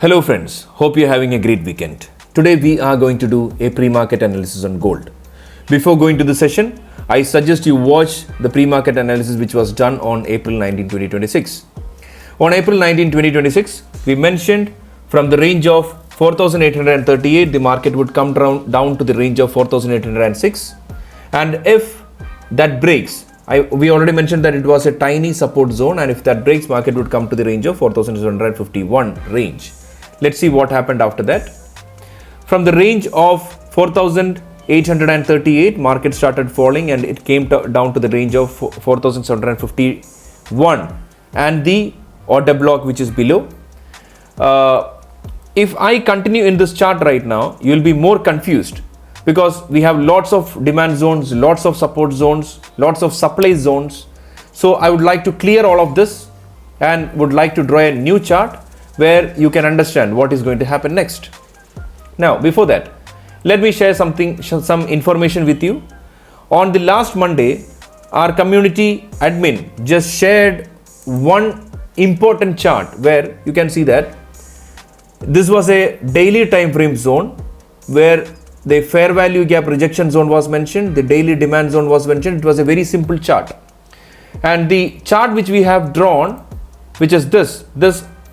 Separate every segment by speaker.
Speaker 1: Hello friends, hope you're having a great weekend. Today we are going to do a pre-market analysis on gold. Before going to the session, I suggest you watch the pre-market analysis which was done on April 19, 2026. On April 19, 2026, we mentioned from the range of 4,838, the market would come down to the range of 4,806. And if that breaks, we already mentioned that it was a tiny support zone, and if that breaks, market would come to the range of 4,251 range. Let's see what happened after that. From the range of 4,838, market started falling and it came down to the range of 4,751 and the order block which is below. If I continue in this chart right now, you will be more confused because we have lots of demand zones, lots of support zones, lots of supply zones. So I would like to clear all of this and would like to draw a new chart where you can understand what is going to happen next. Now, before that, let me share some information with you. On the last Monday, our community admin just shared one important chart where you can see that this was a daily time frame zone where the fair value gap rejection zone was mentioned, the daily demand zone was mentioned. It was a very simple chart. And the chart which we have drawn, which is this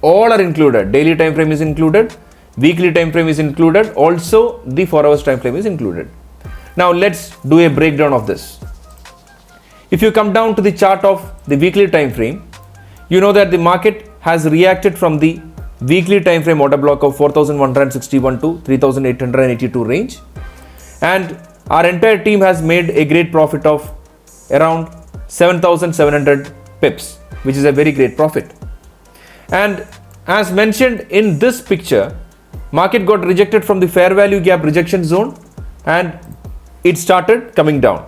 Speaker 1: all are included. Daily time frame is included, weekly time frame is included, also the 4 hours time frame is included. Now let's do a breakdown of this. If you come down to the chart of the weekly time frame, you know that the market has reacted from the weekly time frame order block of 4,161 to 3,882 range, and our entire team has made a great profit of around 7,700 pips, which is a very great profit. And as mentioned in this picture, market got rejected from the fair value gap rejection zone and it started coming down.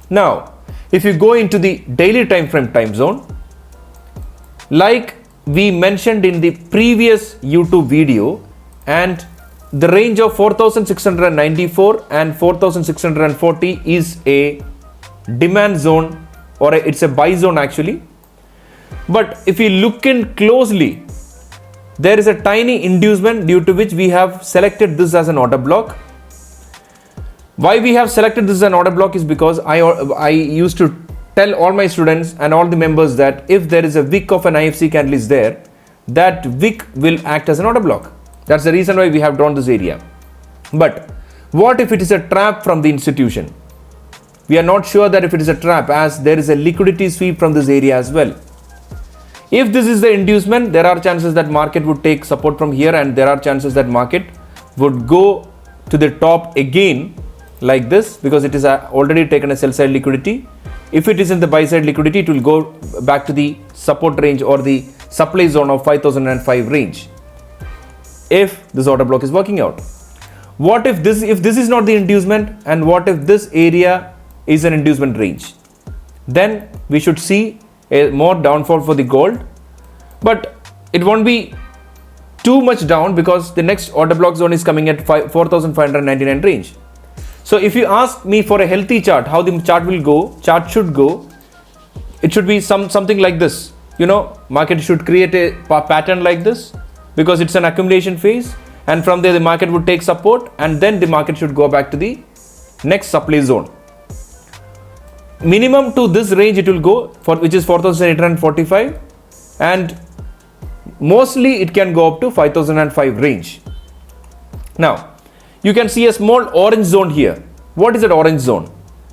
Speaker 1: Now, if you go into the daily time frame time zone, like we mentioned in the previous YouTube video, and the range of 4,694 and 4,640 is a demand zone, or it's a buy zone actually. But if you look in closely, there is a tiny inducement due to which we have selected this as an order block. Why we have selected this as an order block is because I used to tell all my students and all the members that if there is a wick of an IFC candle is there, that wick will act as an order block. That's the reason why we have drawn this area. But what if it is a trap from the institution? We are not sure that if it is a trap, as there is a liquidity sweep from this area as well. If this is the inducement, there are chances that market would take support from here, and there are chances that market would go to the top again like this, because it is already taken a sell side liquidity. If it is in the buy side liquidity, it will go back to the support range or the supply zone of 5,005 range if this order block is working out. What if this is not the inducement, and what if this area is an inducement range? Then we should see a more downfall for the gold, but it won't be too much down because the next order block zone is coming at 4,599 range. So if you ask me for a healthy chart, how the chart should go, it should be something like this. Market should create a pattern like this because it's an accumulation phase, and from there the market would take support, and then the market should go back to the next supply zone. Minimum to this range it will go for, which is 4,845, and mostly it can go up to 5,005 range. Now you can see a small orange zone here. What is that orange zone?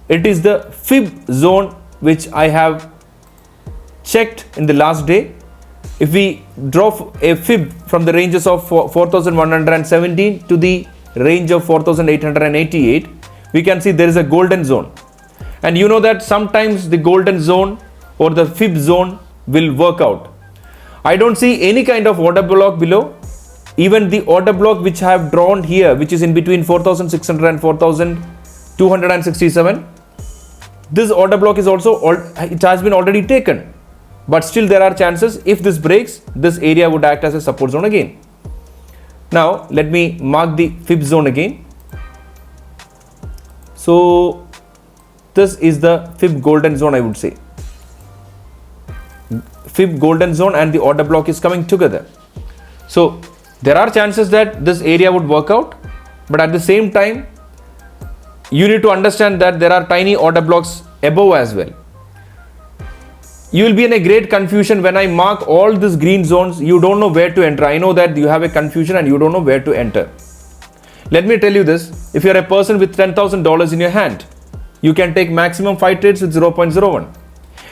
Speaker 1: It is the fib zone which I have checked in the last day. If we draw a fib from the ranges of 4,117 to the range of 4,888, we can see there is a golden zone. And you know that sometimes the golden zone or the fib zone will work out. I don't see any kind of order block below. Even the order block which I have drawn here, which is in between 4,600 and 4,267, this order block is also, it has been already taken. But still there are chances, if this breaks, this area would act as a support zone again. Now let me mark the fib zone again. So this is the fib golden zone, I would say. Fib golden zone and the order block is coming together. So there are chances that this area would work out, but at the same time, you need to understand that there are tiny order blocks above as well. You will be in a great confusion when I mark all these green zones. You don't know where to enter. I know that you have a confusion and you don't know where to enter. Let me tell you this. If you're a person with $10,000 in your hand, you can take maximum 5 trades with 0.01.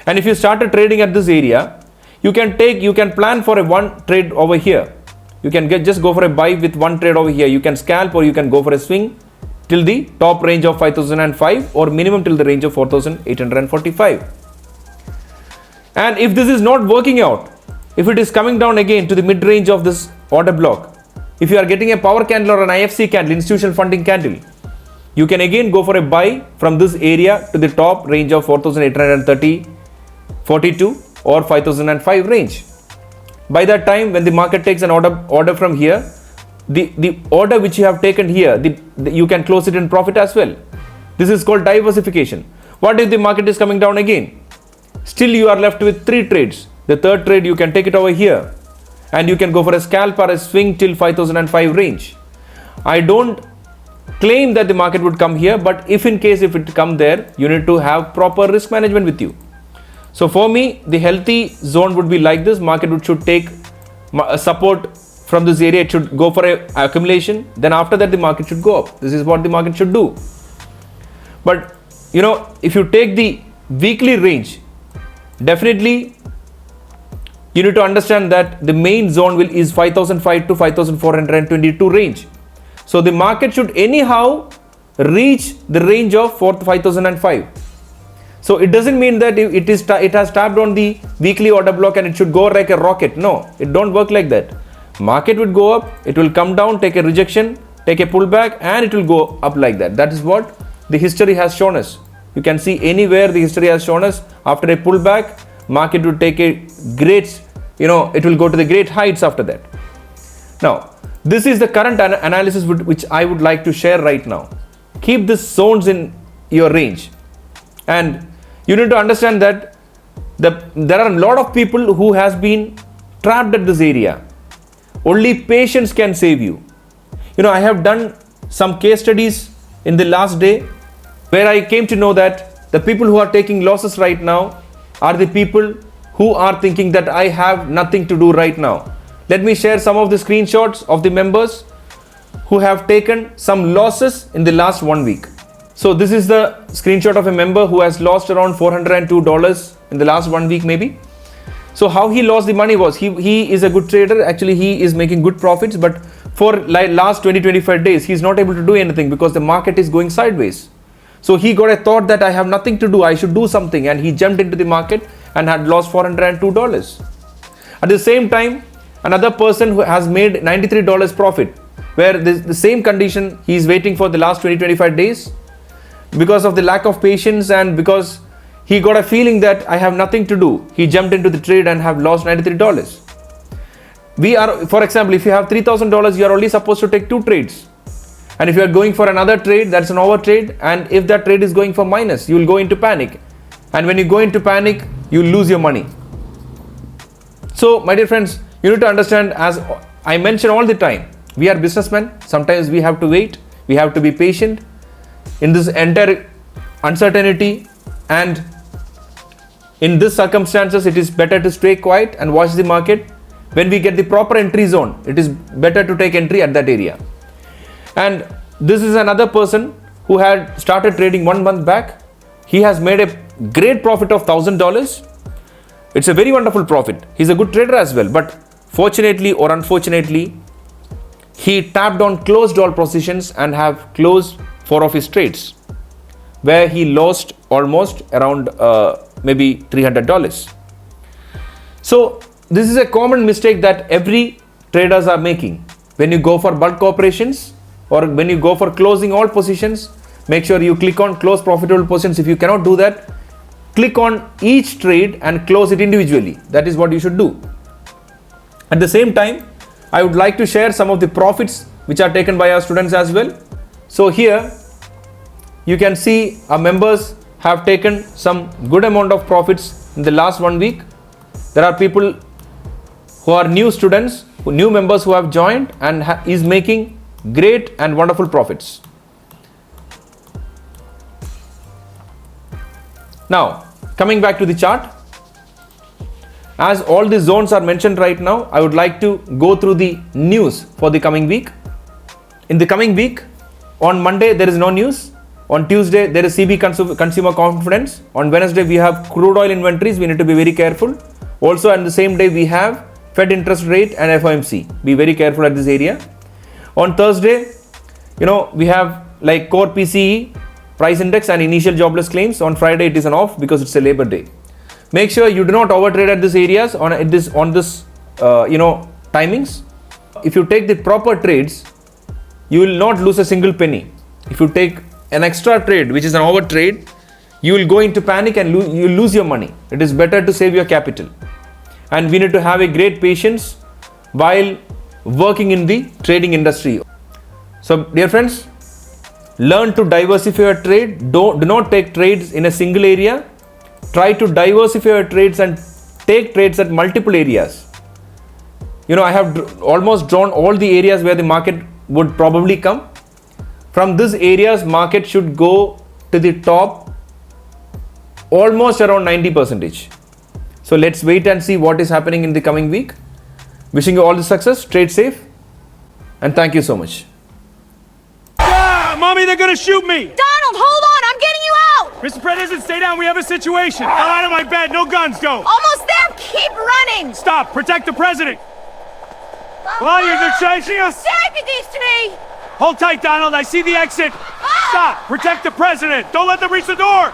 Speaker 1: And if you started trading at this area, you can plan for a 1 trade over here. You can just go for a buy with 1 trade over here. You can scalp, or you can go for a swing till the top range of 5005 or minimum till the range of 4845. And if this is not working out, if it is coming down again to the mid range of this order block, if you are getting a power candle or an IFC candle, institutional funding candle, you can again go for a buy from this area to the top range of 4830, 42 or 5005 range. By that time, when the market takes an order from here, the order which you have taken here, you can close it in profit as well. This is called diversification. What if the market is coming down again? Still you are left with 3 trades. The third trade, you can take it over here and you can go for a scalp or a swing till 5005 range. I don't claim that the market would come here, but if it come there, you need to have proper risk management with you. So for me, the healthy zone would be like this. Market should take a support from this area. It should go for a accumulation. Then after that, the market should go up. This is what the market should do. But if you take the weekly range, definitely you need to understand that the main zone is 5005 to 5422 range. So the market should anyhow reach the range of 5005. So it doesn't mean that it has tapped on the weekly order block and it should go like a rocket. No, it don't work like that. Market would go up, it will come down, take a rejection, take a pullback, and it will go up like that. That is what the history has shown us. You can see anywhere the history has shown us, after a pullback, market would take a great, it will go to the great heights after that. Now, this is the current analysis which I would like to share right now. Keep these zones in your range. And you need to understand that there are a lot of people who has been trapped at this area. Only patience can save you. I have done some case studies in the last day where I came to know that the people who are taking losses right now are the people who are thinking that I have nothing to do right now. Let me share some of the screenshots of the members who have taken some losses in the last 1 week. So this is the screenshot of a member who has lost around $402 in the last 1 week maybe. So how he lost the money was, he is a good trader. Actually, he is making good profits, but for last 20-25 days, he's not able to do anything because the market is going sideways. So he got a thought that I have nothing to do, I should do something, and he jumped into the market and had lost $402. At the same time, another person who has made $93 profit, where the same condition, he is waiting for the last 20-25 days because of the lack of patience and because he got a feeling that I have nothing to do. He jumped into the trade and have lost $93. For example, if you have $3,000, you are only supposed to take 2 trades. And if you are going for another trade, that's an over trade. And if that trade is going for minus, you will go into panic. And when you go into panic, you lose your money. So, my dear friends, you need to understand, as I mention all the time, we are businessmen. Sometimes we have to wait. We have to be patient. In this entire uncertainty and in these circumstances, it is better to stay quiet and watch the market. When we get the proper entry zone, it is better to take entry at that area. And this is another person who had started trading 1 month back. He has made a great profit of $1,000. It's a very wonderful profit. He's a good trader as well. But fortunately or unfortunately, he tapped on closed all positions and have closed 4 of his trades, where he lost almost around maybe $300. So this is a common mistake that every traders are making. When you go for bulk operations or when you go for closing all positions, make sure you click on close profitable positions. If you cannot do that, click on each trade and close it individually. That is what you should do. At the same time, I would like to share some of the profits which are taken by our students as well. So here you can see our members have taken some good amount of profits in the last 1 week. There are people who are new students, new members who have joined and is making great and wonderful profits. Now, coming back to the chart, as all the zones are mentioned right now, I would like to go through the news for the coming week. In the coming week, on Monday, there is no news. On Tuesday, there is CB consumer confidence. On Wednesday, we have crude oil inventories. We need to be very careful. Also, on the same day, we have Fed interest rate and FOMC. Be very careful at this area. On Thursday, we have like core PCE, price index and initial jobless claims. On Friday, it is an off because it's a Labor Day. Make sure you do not overtrade at these areas on this timings. If you take the proper trades, you will not lose a single penny. If you take an extra trade, which is an overtrade, you will go into panic and you will lose your money. It is better to save your capital. And we need to have a great patience while working in the trading industry. So, dear friends, learn to diversify your trade. Do not take trades in a single area. Try to diversify your trades and take trades at multiple areas. I have almost drawn all the areas where the market would probably come. From these areas, market should go to the top almost around 90%. So let's wait and see what is happening in the coming week. Wishing you all the success, trade safe, and thank you so much.
Speaker 2: Mommy, they're gonna shoot me!
Speaker 3: Donald, hold on, I'm getting you out!
Speaker 2: Mr. President, stay down, we have a situation. Out of my bed, no guns, go!
Speaker 3: Almost there, keep running!
Speaker 2: Stop, protect the president! Lions are chasing us!
Speaker 3: Deputies to me!
Speaker 2: Hold tight, Donald, I see the exit! Stop, protect the president! Don't let them reach the door!